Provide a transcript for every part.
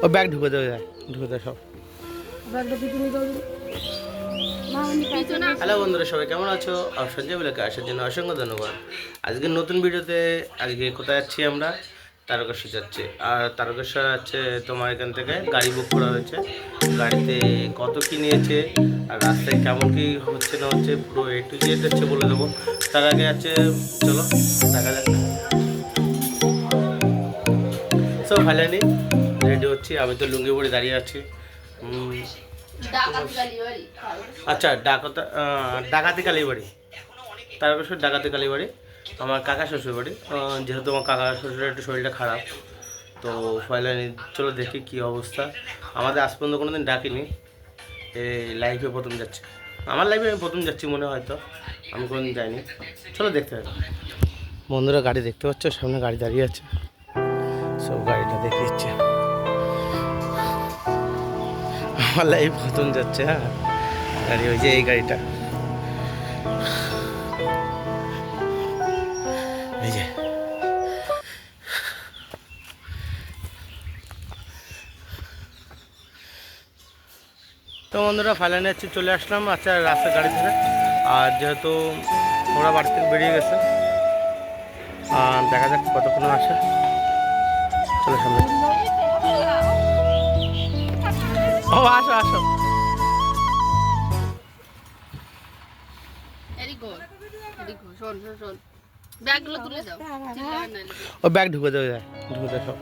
ও bag ঢুকে দেবে, ঢুকে দেয় সব। হ্যালো বন্ধুরা, সবাই কেমন আছো? আর সঞ্জয় ব্লগে আসার জন্য অসংখ্য ধন্যবাদ। আজকের নতুন ভিডিওতে আজকে কোথায় যাচ্ছি আমরা? তারকেশ্বর যাচ্ছি। আর তারকেশ্বর আছে তোমার এখান থেকে গাড়ি বুক করা হয়েছে। গাড়িতে কত কী নিয়েছে আর রাস্তায় কেমন কী হচ্ছে না হচ্ছে পুরো A to Z হচ্ছে বলে দেবো। তার আগে আছে, চলো দেখা যাক। সো ফাইনালি রেডি হচ্ছি। আমি তো লুঙ্গি পরে দাঁড়িয়ে আছি। আচ্ছা, ডাকাতি কালীবাড়ি, তারকেশ্বর ডাকাতি কালীবাড়ি আমার কাকা শ্বশুর বাড়ি। যেহেতু আমার কাকা শ্বশুরের একটু শরীরটা খারাপ, তো ফাইনালি চলো দেখি কী অবস্থা। আমাদের আজ পর্যন্ত কোনো দিন ডাকিনি, এই লাইফে প্রথম যাচ্ছে। আমার লাইফে আমি প্রথম যাচ্ছি মনে হয়তো, আমি কোনো দিন যাইনি। চলো দেখতে হবে। বন্ধুরা গাড়ি দেখতে পাচ্ছ, সামনে গাড়ি দাঁড়িয়ে আছে। সব গাড়িটা দেখে ইচ্ছে আমার লাইফ প্রথম যাচ্ছে। হ্যাঁ, গাড়ি ওই যে এই গাড়িটা, এই যে। তো বন্ধুরা ফাইনালি হচ্ছে চলে আসলাম। আচ্ছা, রাস্তার গাড়ি ধরে। আর যেহেতু ওরা বাড়ি থেকে বেরিয়ে গেছে, দেখা যাক কতক্ষণ আসে। চলো সামনে। ও আসো আসো। ও ব্যাগ ঢুকে দেবে, ঢুকে দেয় সব।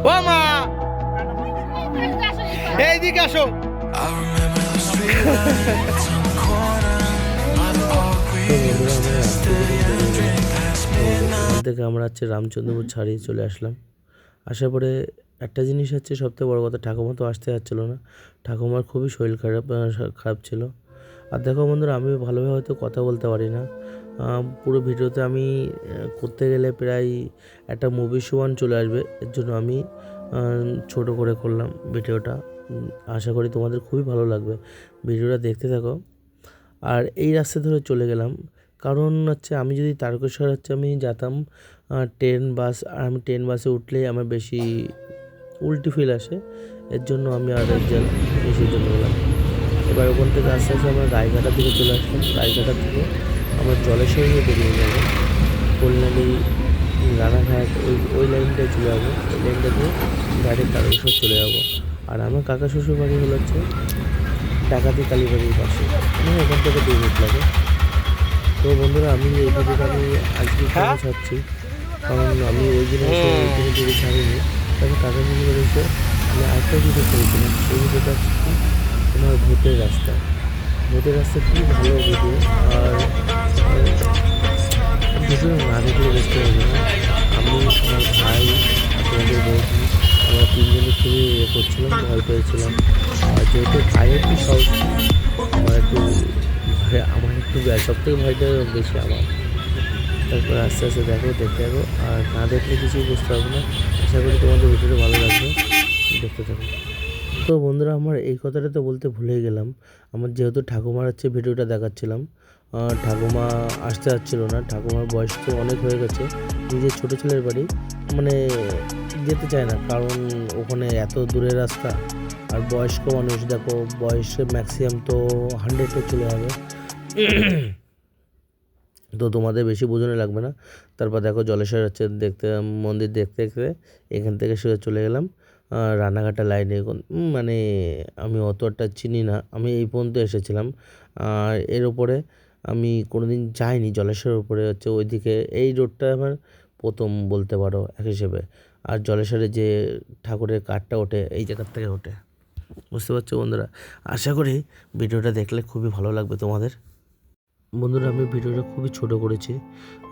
ও মা, এইদিকে আসো। থেকে আমরা হচ্ছে রামচন্দ্রপুর ছাড়িয়ে চলে আসলাম। আসার পরে একটা জিনিস হচ্ছে সবথেকে বড় কথা, ঠাকুমা তো আসতে যাচ্ছিলো না। ঠাকুমার খুবই শরীর খারাপ ছিল। আর দেখো বন্ধুরা, আমি ভালোভাবে হয়তো কথা বলতে পারি না। পুরো ভিডিওতে আমি করতে গেলে প্রায় একটা মুভি শোয়ান চলে আসবে। এর জন্য আমি ছোট করে করলাম ভিডিওটা। আশা করি তোমাদের খুবই ভালো লাগবে, ভিডিওটা দেখতে থাকো। আর এই রাস্তা ধরে চলে গেলাম, কারণ হচ্ছে আমি যদি তারকেশ্বর হচ্ছে আমি যেতাম ট্রেন বাস, আর আমি ট্রেন বাসে উঠলেই আমার বেশি উল্টি ফিল আসে। এর জন্য আমি আর বেশি চলে গেলাম। এবার ওখান থেকে আস্তে আস্তে আমরা গাইঘাটার দিকে চলে আসলাম। গাইঘাটার থেকে আমরা জলেশ্বর হয়ে বেরিয়ে যাবো। কল্যাণী, রানাঘাট, ওই লাইনটায় চলে যাবো। ওই লাইনটা দিয়ে ডাইরেক্ট তারকেশ্বর চলে যাবো। আর আমার কাকা শ্বশুর বাড়ি হলো হচ্ছে ডাকাতি কালীবাড়ির পাশে, মানে এখান থেকে 2 মিনিট লাগে। তো বন্ধুরা, আমি এই ভিডিওটা আমি আজকে কেন ছাড়ছি, কারণ আমি ওই দিন ভিডিও ছাড়িনি। তবে কাকা শ্বশুর বাড়ি এসে আমি আরেকটা ভিডিও করেছিলাম। সেই ভিডিওটা হচ্ছে তোমার ভূতের রাস্তা। ভূতের রাস্তা খুবই ভালো ভিডিও। আর ভিডিও না দেখলে বুঝতে পারবে না। আমি, আমার ভাই, আপনাদের বৌদি, আমরা 3জনে খুবই করছিলাম, ভয় পেয়েছিলাম। আর যেহেতু ভাই একটু সাহস, আমার একটু সব থেকে ভয়টা বেশি আমার। তারপর আস্তে আস্তে দেখতে থাকো। আর না দেখলে কিছুই বুঝতে পারবো না। আশা করি তোমাদের ভিডিওটা ভালো লাগবে, দেখতে থাকো। তো বন্ধুরা, আমার এই কথাটা তো বলতে ভুলেই গেলাম। আমার যেহেতু ঠাকুমার হচ্ছে ভিডিওটা দেখাচ্ছিলাম, ঠাকুমা আসতে যাচ্ছিলো না। ঠাকুমার বয়স তো অনেক হয়ে গেছে, নিজের ছোটো ছেলের বাড়ি মানে যেতে চায় না, কারণ ওখানে এত দূরের রাস্তা। আর বয়স্ক মানুষ, দেখো বয়সে ম্যাক্সিমাম তো 100-এ চলে যাবে। তো তোমাদের বেশি বোঝানো লাগবে না। তারপর দেখো জলেশ্বর হচ্ছে দেখতে, মন্দির দেখতে দেখতে এখান থেকে চলে গেলাম রানাঘাটা লাইনে। মানে আমি অতটা চিনি না, আমি এই পর্যন্ত এসেছিলাম। আর এর ওপরে আমি কোনো দিন যাইনি, জলেশ্বরের উপরে হচ্ছে ওইদিকে এই রোডটা আমার প্রথম বলতে পারো এক হিসেবে। আর জলেশ্বরে যে ঠাকুরের কাঠটা ওঠে এই জায়গার থেকে ওঠে, বুঝতে পারছো বন্ধুরা। আশা করি ভিডিওটা দেখলে খুবই ভালো লাগবে তোমাদের। বন্ধুরা আমি ভিডিওটা খুবই ছোট করেছি।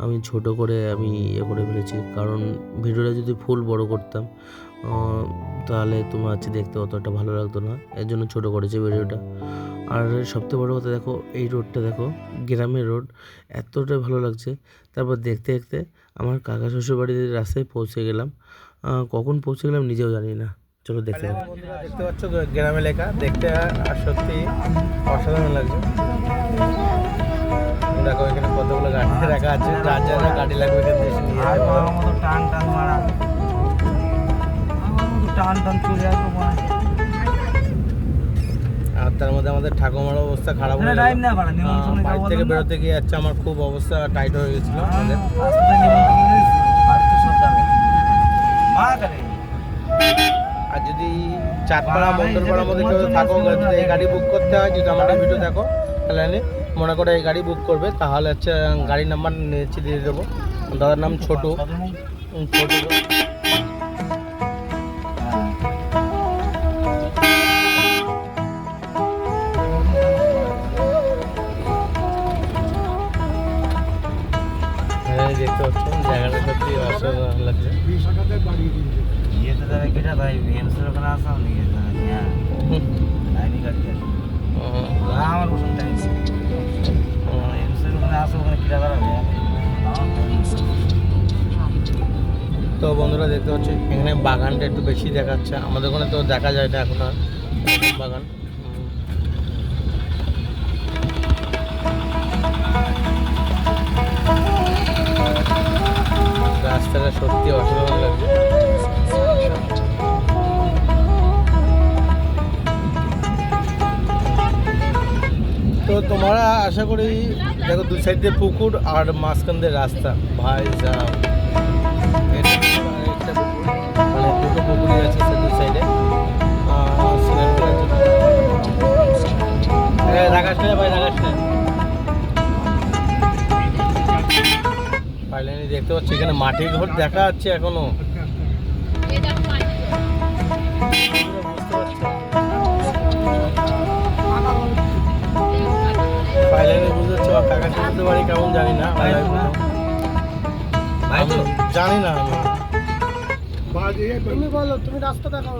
আমি ছোট করে আমি করে ফেলেছি, কারণ ভিডিওটা যদি ফুল বড় করতাম তাহলে তোমার হচ্ছে দেখতে অতটা ভালো লাগতো না, এর জন্য ছোট করেছি ভিডিওটা। আর সবথেকে বড় কথা দেখো, এই রোডটা দেখো, গ্রামের রোড, এতটা ভালো লাগছে। তারপর দেখতে দেখতে আমার কাকা শ্বশুর বাড়ির রাস্তায় পৌঁছে গেলাম। কখন পৌঁছে গেলাম নিজেও জানি না। চলো দেখতে হবে। দেখতে পাচ্ছ গ্রামে লেখা, দেখতে আর সত্যি অসাধারণ লাগছে। দেখো এখানে কতগুলো গাড়ি রাখা আছে, যার যারা গাড়ি লাগবে এখান থেকে নিয়ে যেতে পারো। টান টান মারা টান টান চলে আসবো। আর তার মধ্যে আমাদের ঠাকুমার অবস্থা খারাপ হয়ে গেল। বাড়ি থেকে বেরোতে গিয়ে যাচ্ছে, আমার খুব অবস্থা টাইট হয়ে গেছিলো আমাদের। আর যদি চাঁদপাড়া মন্ডলপাড়ার মধ্যে কেউ থাকো, এই গাড়ি বুক করতে হয়, যদি আমার ভিডিও দেখো তাহলে মনে করে এই গাড়ি বুক করবে, তাহলে হচ্ছে গাড়ির নাম্বার নিচে দিয়ে দেবো। দাদার নাম ছোটু। দেখতে পাচ্ছেন জায়গাটা সত্যি অসাধারণ লাগছে। তো বন্ধুরা দেখতে পাচ্ছি এখানে বাগানটা একটু বেশি দেখাচ্ছে, আমাদের ওখানে তো দেখা যায় না এখন আর বাগান। রাস্তাটা সত্যি অসাধারণ লাগছে। তো তোমরা আশা করি দেখো, দু সাইড দিয়ে পুকুর আর মাঝখান দিয়ে রাস্তা, ভাই সাহেব মানে দুটো পুকুরই আছে দু সাইডে। রাখাস না ভাই, রাখাস না। ফাইনালি দেখতে পাচ্ছি এখানে মাটির ঘর দেখা যাচ্ছে এখনো। ফাইনালি বুঝতে পারছি আমার কাকা শ্বশুর বাড়ি কেমন জানি না, জানি না আমি। তুমি বলো, তুমি রাস্তা দেখাও।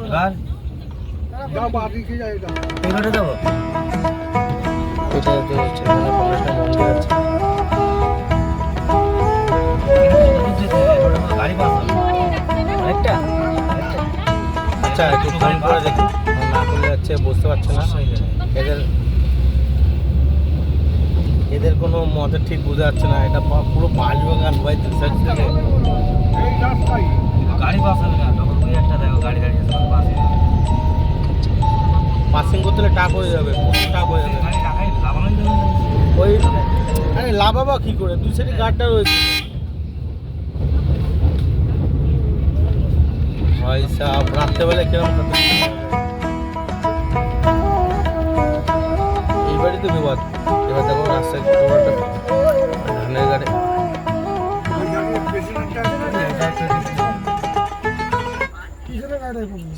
আচ্ছা একটু ফোন করে দেখি, না করলে যাচ্ছে বুঝতে পারছে না। এদের কোনো মতে ঠিক বোঝা যাচ্ছে না। এটা পুরো বাঁশ বাগান ভাই, দু সাইড থেকে গাড়ি পাস হবে না। একটা দেখো গাড়ি দাঁড়িয়ে পাসিং করতে হলে টাপ হয়ে যাবে, টাপ হয়ে যাবে। ওই আরে লাভাবা কি করে, দুই সাইডে গাড়টা রয়েছে ভাই সাহেব। রাত্রেবেলা কিরম এই বাড়িতে বিপদ। এবার দেখো রাস্তায় ধানের গাড়ি।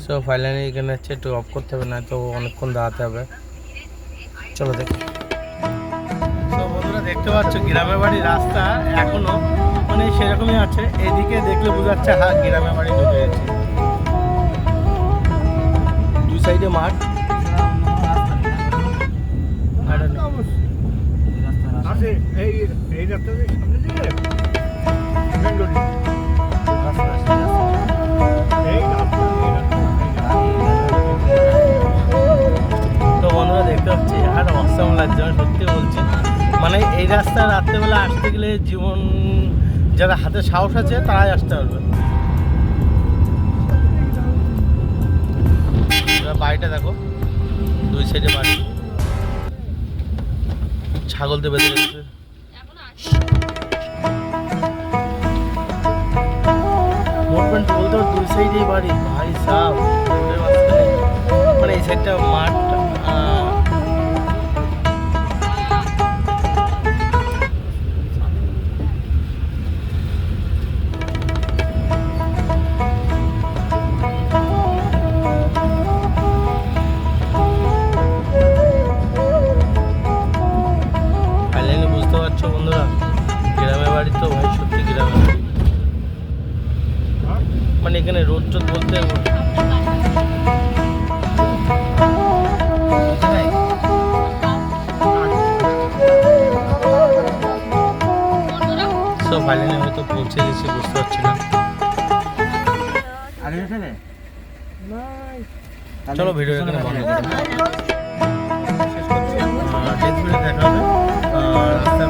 সো ফাইনালি এখানে হচ্ছে একটু অফ করতে হবে, না তো অনেকক্ষণ দাঁড়াতে হবে। চলো দেখি। তো বন্ধুরা দেখতে পাচ্ছ গ্রামের বাড়ির রাস্তা এখনো মানে সেরকমই আছে। এদিকে দেখলে বোঝা যাচ্ছে হ্যাঁ গ্রামের বাড়ি ঢুকে গেছে। দুই সাইডে মাঠ। তো বন্ধুরা দেখতে পাচ্ছি আর অসাম লাগছে, আমি সত্যি বলছি। মানে এই রাস্তায় রাত্রেবেলা আসতে গেলে জীবন, যারা হাতে সাহস আছে তারাই আসতে পারবে। বাড়িটা দেখো, দুই সাইডে বাড়ি, ছাগল দিয়ে বেঁধে রেখেছে। মোটমেন্ট বলতে দুই সাইডেই বাড়ি ভাই সাহেব, মানে এই সাইডটা মাঠ। ফাইনালি হয়তো পৌঁছে গেছি, বুঝতে পারছি না। আগে যেতে রে? চলো ভিডিও এখানে বন্ধ করি। শেষ করছি। নেক্সট ভিডিও দেখা হবে। রাস্তায়